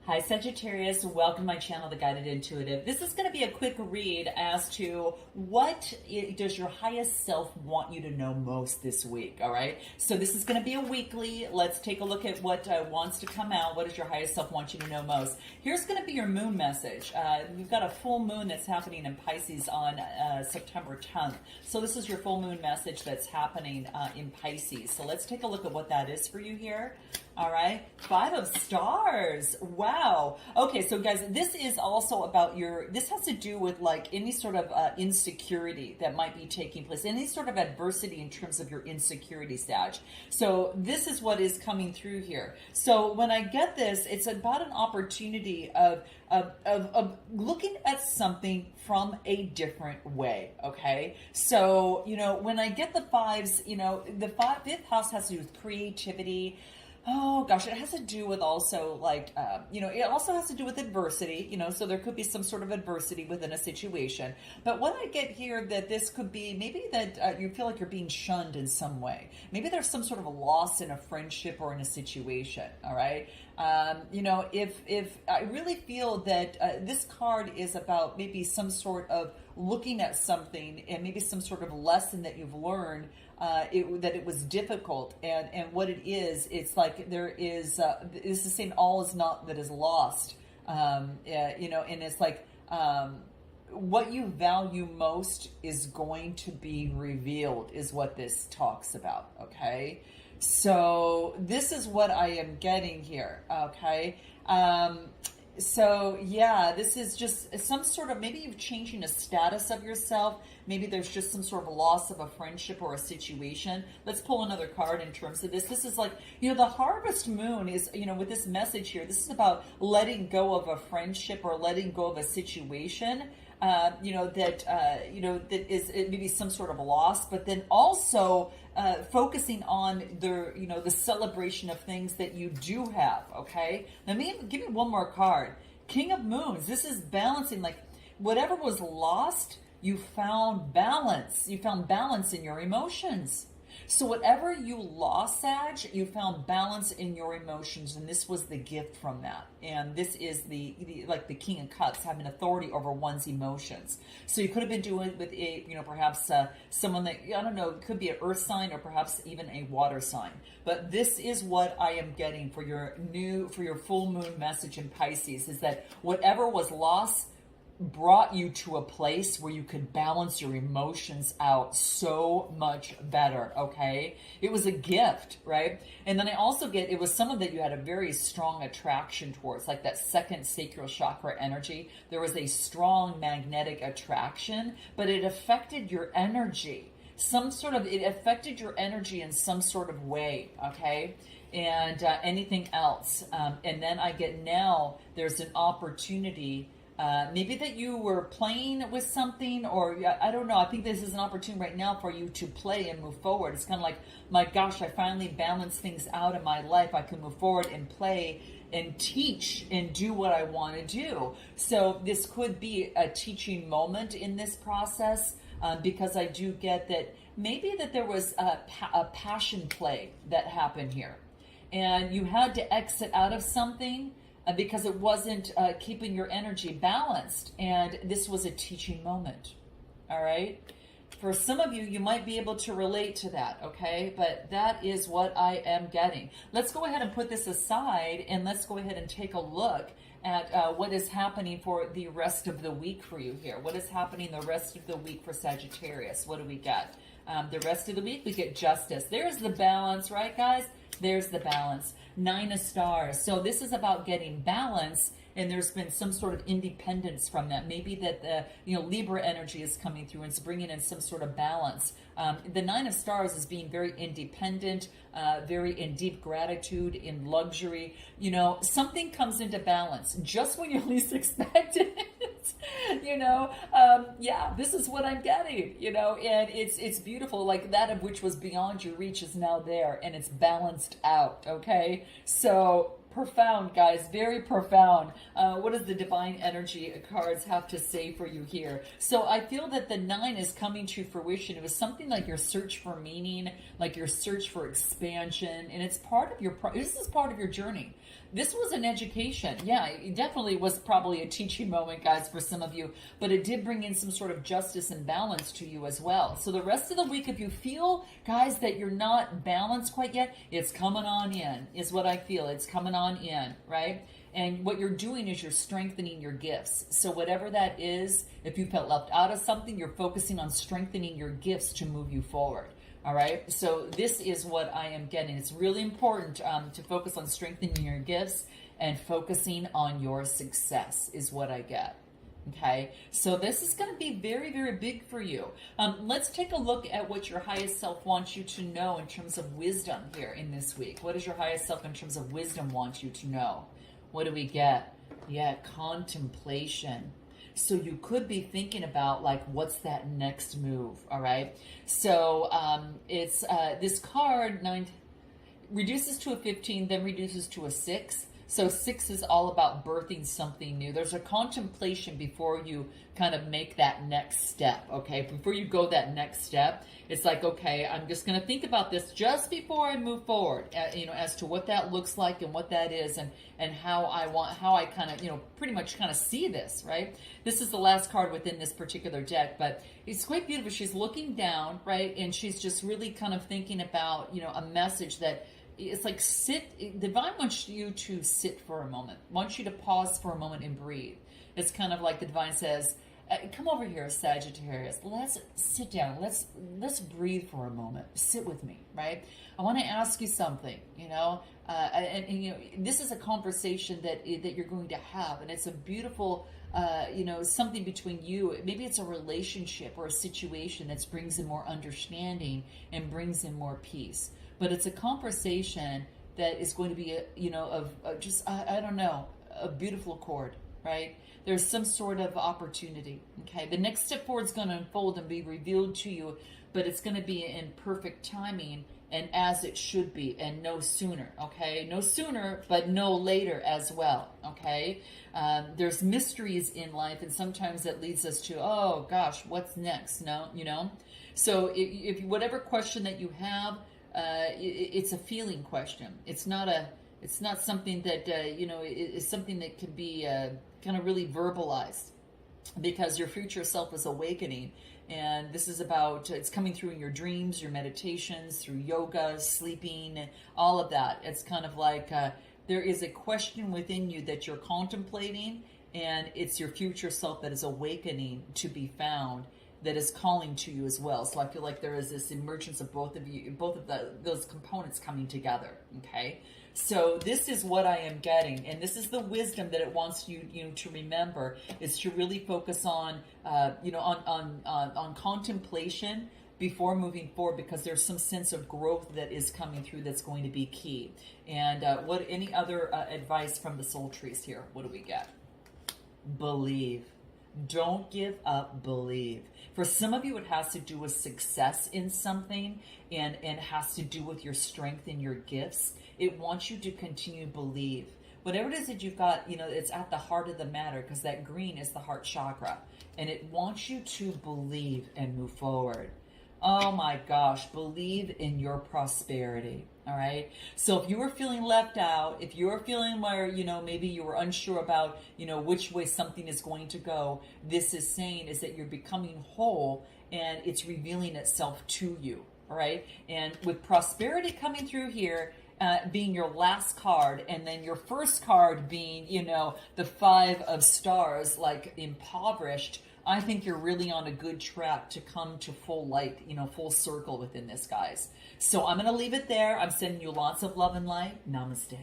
Hi Sagittarius, welcome to my channel, The Guided Intuitive. This is going to be a quick read as to does your highest self want you to know most this week, all right? So this is going to be a weekly. Let's take a look at what wants to come out. What does your highest self want you to know most? Here's going to be your moon message. We've got a full moon that's happening in Pisces on September 10th. So this is your full moon message that's happening in Pisces. So let's take a look at what that is for you here. All right, 5 of stars. Wow. Okay, so guys, this is also about this has to do with like any sort of insecurity that might be taking place, any sort of adversity in terms of your insecurity, Sag. So this is what is coming through here. So when I get this, it's about an opportunity of looking at something from a different way, okay? So, when I get the fives, the fifth house has to do with creativity. Oh gosh, it has to do with also like, it also has to do with adversity, so there could be some sort of adversity within a situation. But what I get here that this could be maybe that you feel like you're being shunned in some way. Maybe there's some sort of a loss in a friendship or in a situation, all right? If I really feel that this card is about maybe some sort of looking at something and maybe some sort of lesson that you've learned, that it was difficult, and what it is, it's like there is this is saying all is not that is lost, and it's like what you value most is going to be revealed is what this talks about, okay? So this is what I am getting here, okay? So yeah, this is just some sort of, maybe you're changing a status of yourself. Maybe there's just some sort of loss of a friendship or a situation. Let's pull another card in terms of this. This is like, the harvest moon is, with this message here, this is about letting go of a friendship or letting go of a situation. That is maybe some sort of loss, but then also focusing on the celebration of things that you do have. Okay, let me give you one more card. King of Moons. This is balancing, like whatever was lost, you found balance. You found balance in your emotions. So whatever you lost, Sag, you found balance in your emotions, and this was the gift from that. And this is the King of Cups, having authority over one's emotions. So you could have been doing it with perhaps someone that, I don't know, it could be an earth sign or perhaps even a water sign. But this is what I am getting for your full moon message in Pisces, is that whatever was lost brought you to a place where you could balance your emotions out so much better, okay? It was a gift, right? And then I also get, it was someone that you had a very strong attraction towards, like that second sacral chakra energy. There was a strong magnetic attraction, but it affected your energy. It affected your energy in some sort of way, okay? And anything else. And then I get now, there's an opportunity maybe that you were playing with something, or I don't know. I think this is an opportunity right now for you to play and move forward. It's kind of like, my gosh, I finally balanced things out in my life. I can move forward and play and teach and do what I want to do. So this could be a teaching moment in this process, because I do get that maybe that there was a passion play that happened here, and you had to exit out of something because it wasn't keeping your energy balanced, and this was a teaching moment, all right? For some of you, you might be able to relate to that, okay? But that is what I am getting. Let's go ahead and put this aside, and let's go ahead and take a look at what is happening for the rest of the week for you here. What is happening the rest of the week for Sagittarius? What do we get? The rest of the week, we get justice. There's the balance, right, guys? There's the balance. 9 of stars. So this is about getting balance, and there's been some sort of independence from that. Maybe that the Libra energy is coming through and it's bringing in some sort of balance. The 9 of stars is being very independent, very in deep gratitude, in luxury. Something comes into balance just when you least expect it. Yeah, this is what I'm getting, and it's beautiful. Like that of which was beyond your reach is now there, and it's balanced out, okay? So profound, guys, very profound. What does the divine energy cards have to say for you here? So I feel that the 9 is coming to fruition. It was something like your search for meaning, like your search for expansion, and it's part of your, this is part of your journey. this was an education. Yeah, it definitely was probably a teaching moment, guys, for some of you, but it did bring in some sort of justice and balance to you as well. So the rest of the week, if you feel, guys, that you're not balanced quite yet, it's coming on in, is what I feel. It's coming on in, right? And what you're doing is you're strengthening your gifts. So whatever that is, if you felt left out of something, you're focusing on strengthening your gifts to move you forward. All right. So this is what I am getting. It's really important to focus on strengthening your gifts and focusing on your success is what I get. Okay. So this is going to be very, very big for you. Let's take a look at what your highest self wants you to know in terms of wisdom here in this week. What does your highest self in terms of wisdom want you to know? What do we get? Yeah, contemplation. So you could be thinking about like, what's that next move? All right. So it's this card 9 reduces to a 15, then reduces to a 6. So 6 is all about birthing something new. There's a contemplation before you kind of make that next step. Okay. Before you go that next step, it's like, okay, I'm just going to think about this just before I move forward, as to what that looks like and what that is and how I kind of, pretty much kind of see this, right? This is the last card within this particular deck, but it's quite beautiful. She's looking down, right? And she's just really kind of thinking about, a message that it's like divine wants you to sit for a moment, wants you to pause for a moment and breathe. It's kind of like the divine says, come over here, Sagittarius. Let's sit down. Let's breathe for a moment. Sit with me, right? I want to ask you something, and this is a conversation that you're going to have, and it's a beautiful, something between you. Maybe it's a relationship or a situation that brings in more understanding and brings in more peace. But it's a conversation that is going to be, a beautiful accord, right? There's some sort of opportunity, okay? The next step forward is going to unfold and be revealed to you, but it's going to be in perfect timing and as it should be, and no sooner, okay? No sooner, but no later as well, okay? There's mysteries in life, and sometimes that leads us to, oh gosh, what's next? No, So if whatever question that you have, it's a feeling question. It's not something that is something that can be kind of really verbalized, because your future self is awakening, and this is about, it's coming through in your dreams, your meditations, through yoga, sleeping, all of that. It's kind of like there is a question within you that you're contemplating, and it's your future self that is awakening to be found, that is calling to you as well. So I feel like there is this emergence of both of those components coming together. Okay, so this is what I am getting, and this is the wisdom that it wants you to remember, is to really focus on on contemplation before moving forward, because there's some sense of growth that is coming through that's going to be key. And any other advice from the soul trees here? What do we get? Believe. Don't give up, believe. For some of you, it has to do with success in something, and has to do with your strength and your gifts. It wants you to continue to believe. Whatever it is that you've got, it's at the heart of the matter, because that green is the heart chakra, and it wants you to believe and move forward. Oh my gosh, believe in your prosperity. All right. So if you were feeling left out, if you're feeling where, maybe you were unsure about, which way something is going to go, this is saying is that you're becoming whole, and it's revealing itself to you. All right. And with prosperity coming through here, being your last card, and then your first card being, the 5 of stars, like impoverished, I think you're really on a good track to come to full light, full circle within this, guys. So I'm going to leave it there. I'm sending you lots of love and light. Namaste.